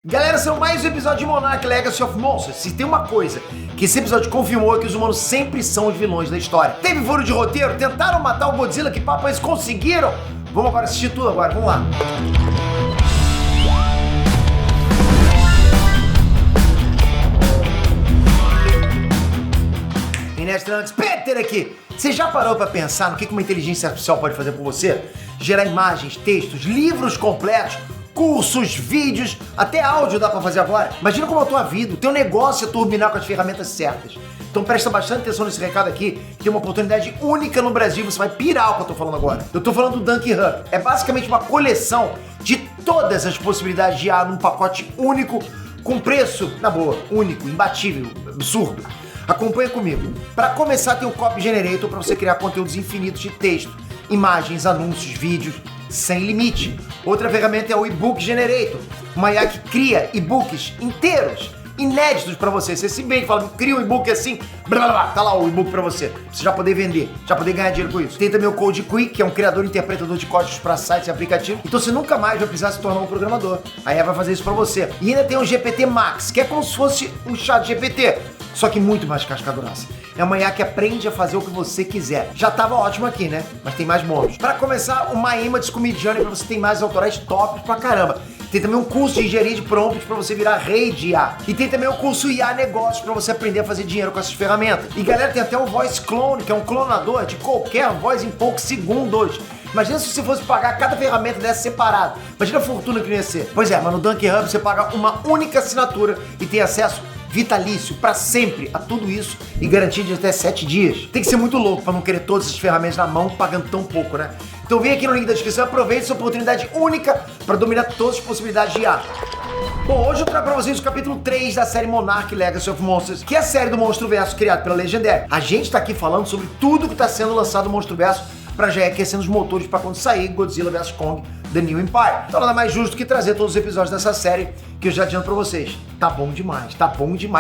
Galera, esse é mais um episódio de Monarch Legacy of Monsters. Se tem uma coisa que esse episódio confirmou é que os humanos sempre são os vilões da história. Teve furo de roteiro, tentaram matar o Godzilla, que papo eles conseguiram? Vamos agora assistir tudo agora, vamos lá. Inés Tranks, Peter aqui. Você já parou pra pensar no que uma inteligência artificial pode fazer por você? Gerar imagens, textos, livros completos, cursos, vídeos, até áudio dá pra fazer agora. Imagina como é a tua vida, o teu negócio é turbinar com as ferramentas certas. Então presta bastante atenção nesse recado aqui, que tem uma oportunidade única no Brasil, você vai pirar o que eu tô falando agora. Eu tô falando do Dunk Hub. É basicamente uma coleção de todas as possibilidades de IA num pacote único, com preço, na boa, único, imbatível, absurdo. Acompanha comigo. Para começar, tem o Copy Generator para você criar conteúdos infinitos de texto, imagens, anúncios, vídeos, sem limite. Outra ferramenta é o eBook Generator, uma IA que cria e-books inteiros, inéditos para você. Você simplesmente fala, cria um e-book assim, blá blá blá, tá lá o e-book para você. Você já poder vender, já poder ganhar dinheiro com isso. Tem também o Code Quick, que é um criador e interpretador de códigos para sites e aplicativos. Então você nunca mais vai precisar se tornar um programador. A IA vai fazer isso para você. E ainda tem o GPT Max, que é como se fosse um chat GPT, só que muito mais casca grossa. É uma IA que aprende a fazer o que você quiser. Já tava ótimo aqui, né? Mas tem mais bônus. Para começar, uma Images com Midjourney para você ter mais autorais tops pra caramba. Tem também um curso de engenharia de prompts para você virar rei de IA. E tem também o curso IA Negócios para você aprender a fazer dinheiro com essas ferramentas. E galera, tem até o Voice Clone, que é um clonador de qualquer voz em poucos segundos. Imagina se você fosse pagar cada ferramenta dessa separada. Imagina a fortuna que não ia ser. Pois é, mas no Dunk Hub você paga uma única assinatura e tem acesso vitalício pra sempre a tudo isso e garantia de até 7 dias. Tem que ser muito louco pra não querer todas essas ferramentas na mão pagando tão pouco, né? Então vem aqui no link da descrição e aproveite essa oportunidade única pra dominar todas as possibilidades de IA. Bom, hoje eu trago pra vocês o capítulo 3 da série Monarch Legacy of Monsters, que é a série do Monstruverso criada pela Legendary. A gente tá aqui falando sobre tudo que tá sendo lançado no Monstruverso pra já ir aquecendo os motores pra quando sair Godzilla vs Kong The New Empire. Então nada mais justo que trazer todos os episódios dessa série que eu já adianto pra vocês. Tá bom demais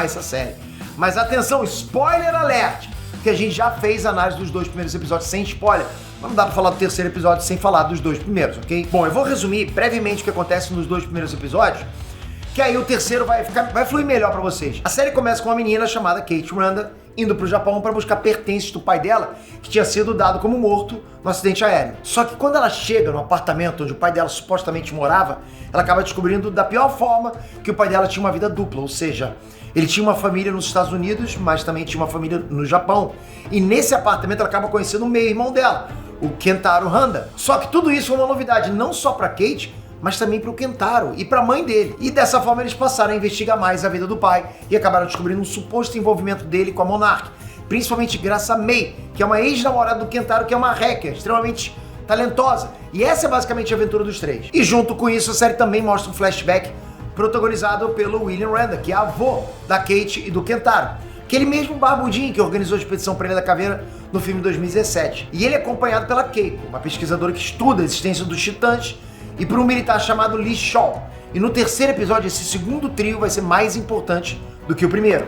essa série. Mas atenção, spoiler alert! Que a gente já fez análise dos 2 primeiros episódios sem spoiler. Mas não dá pra falar do terceiro episódio sem falar dos 2 primeiros, ok? Bom, eu vou resumir brevemente o que acontece nos 2 primeiros episódios, que aí o terceiro vai fluir melhor pra vocês. A série começa com uma menina chamada Kate Randa indo pro Japão para buscar pertences do pai dela, que tinha sido dado como morto no acidente aéreo. Só que quando ela chega no apartamento onde o pai dela supostamente morava, ela acaba descobrindo da pior forma que o pai dela tinha uma vida dupla, ou seja, ele tinha uma família nos Estados Unidos, mas também tinha uma família no Japão. E nesse apartamento ela acaba conhecendo o meio-irmão dela, o Kentaro Randa. Só que tudo isso foi uma novidade não só para Kate, mas também para o Kentaro e para a mãe dele. E dessa forma eles passaram a investigar mais a vida do pai e acabaram descobrindo um suposto envolvimento dele com a Monarch, principalmente graças a Mei, que é uma ex-namorada do Kentaro, que é uma hacker extremamente talentosa. E essa é basicamente a aventura dos 3. E junto com isso a série também mostra um flashback protagonizado pelo William Randa, que é avô da Kate e do Kentaro. Aquele mesmo barbudinho que organizou a expedição para a Ilha da Caveira no filme 2017. E ele é acompanhado pela Keiko, uma pesquisadora que estuda a existência dos titãs, e por um militar chamado Lee Shaw. E no terceiro episódio, esse segundo trio vai ser mais importante do que o primeiro.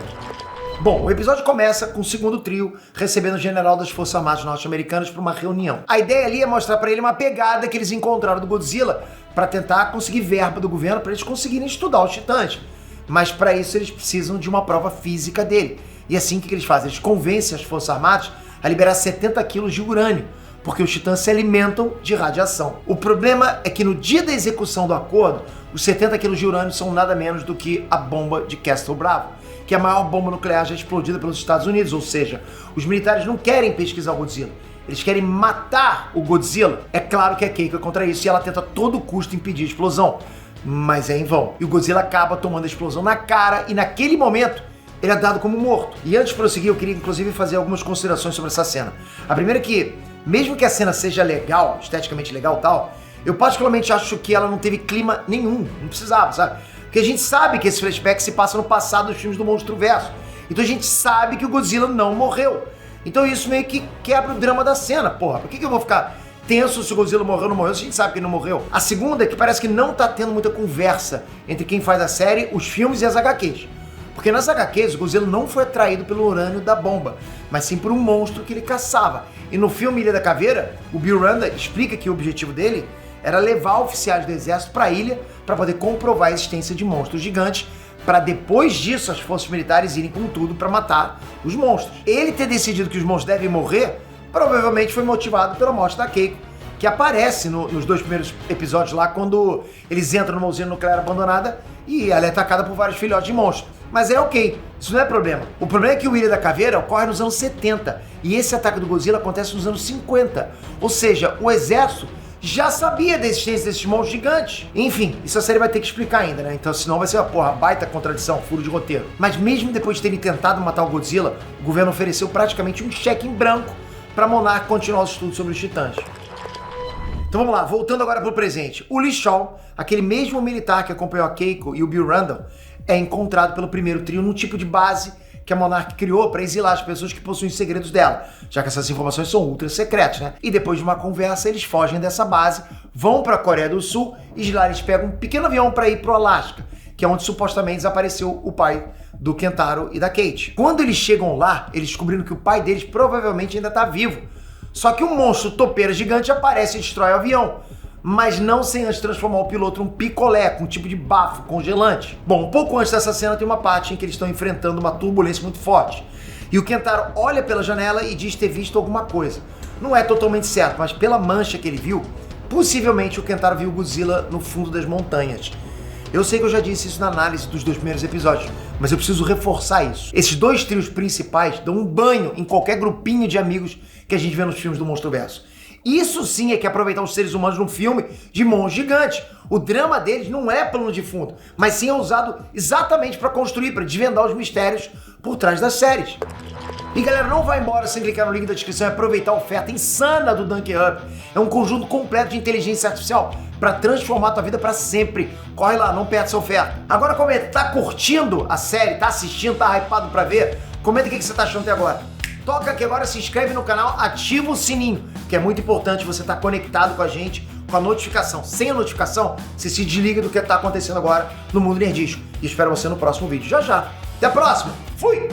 Bom, o episódio começa com o segundo trio recebendo o general das Forças Armadas norte-americanas para uma reunião. A ideia ali é mostrar para ele uma pegada que eles encontraram do Godzilla para tentar conseguir verba do governo para eles conseguirem estudar os titãs. Mas para isso eles precisam de uma prova física dele. E assim, o que eles fazem? Eles convencem as Forças Armadas a liberar 70 quilos de urânio, porque os titãs se alimentam de radiação. O problema é que no dia da execução do acordo, os 70 quilos de urânio são nada menos do que a bomba de Castle Bravo, que é a maior bomba nuclear já explodida pelos Estados Unidos, ou seja, os militares não querem pesquisar o Godzilla, eles querem matar o Godzilla. É claro que a Keiko é contra isso e ela tenta a todo custo impedir a explosão, mas é em vão. E o Godzilla acaba tomando a explosão na cara e naquele momento ele é dado como morto. E antes de prosseguir, eu queria inclusive fazer algumas considerações sobre essa cena. A primeira é que, mesmo que a cena seja legal, esteticamente legal e tal, eu particularmente acho que ela não teve clima nenhum, não precisava, sabe? Porque a gente sabe que esse flashback se passa no passado dos filmes do Monstruverso. Então a gente sabe que o Godzilla não morreu. Então isso meio que quebra o drama da cena, porra. Por que eu vou ficar tenso se o Godzilla morreu ou não morreu, se a gente sabe que ele não morreu? A segunda é que parece que não tá tendo muita conversa entre quem faz a série, os filmes e as HQs. Porque nas HQs o Godzilla não foi atraído pelo urânio da bomba, mas sim por um monstro que ele caçava. E no filme Ilha da Caveira, o Bill Randa explica que o objetivo dele era levar oficiais do exército para a ilha para poder comprovar a existência de monstros gigantes, para depois disso as forças militares irem com tudo para matar os monstros. Ele ter decidido que os monstros devem morrer provavelmente foi motivado pela morte da Keiko, que aparece nos 2 primeiros episódios lá, quando eles entram numa usina nuclear abandonada e ela é atacada por vários filhotes de monstros. Mas é ok, isso não é problema. O problema é que o Ilha da Caveira ocorre nos anos 70 e esse ataque do Godzilla acontece nos anos 50. Ou seja, o exército já sabia da existência desses monstros gigantes. Enfim, isso a série vai ter que explicar ainda, né? Então senão vai ser uma baita contradição, furo de roteiro. Mas mesmo depois de terem tentado matar o Godzilla, o governo ofereceu praticamente um cheque em branco para Monarch continuar os estudos sobre os titãs. Então vamos lá, voltando agora pro presente. O Lee Shaw, aquele mesmo militar que acompanhou a Keiko e o Bill Randall, é encontrado pelo primeiro trio num tipo de base que a Monarch criou para exilar as pessoas que possuem os segredos dela, já que essas informações são ultra secretas, né? E depois de uma conversa, eles fogem dessa base, vão para a Coreia do Sul e de lá eles pegam um pequeno avião para ir pro Alasca, que é onde supostamente desapareceu o pai do Kentaro e da Kate. Quando eles chegam lá, eles descobriram que o pai deles provavelmente ainda tá vivo. Só que um monstro topeira gigante aparece e destrói o avião, mas não sem antes transformar o piloto num picolé, com um tipo de bafo congelante. Bom, um pouco antes dessa cena tem uma parte em que eles estão enfrentando uma turbulência muito forte. E o Kentaro olha pela janela e diz ter visto alguma coisa. Não é totalmente certo, mas pela mancha que ele viu, possivelmente o Kentaro viu o Godzilla no fundo das montanhas. Eu sei que eu já disse isso na análise dos 2 primeiros episódios, mas eu preciso reforçar isso. Esses 2 trios principais dão um banho em qualquer grupinho de amigos que a gente vê nos filmes do Monsterverso. Isso sim é que é aproveitar os seres humanos num filme de monstros gigantes. O drama deles não é plano de fundo, mas sim é usado exatamente para construir, para desvendar os mistérios por trás das séries. E galera, não vai embora sem clicar no link da descrição e aproveitar a oferta insana do Dunk Hub. É um conjunto completo de inteligência artificial para transformar a tua vida para sempre. Corre lá, não perde essa oferta. Agora comenta, tá curtindo a série? Tá assistindo? Tá hypado para ver? Comenta o que você tá achando até agora. Toca aqui agora, se inscreve no canal, ativa o sininho, que é muito importante você estar conectado com a gente, com a notificação. Sem a notificação, você se desliga do que está acontecendo agora no mundo nerdístico. E espero você no próximo vídeo. Já já. Até a próxima. Fui!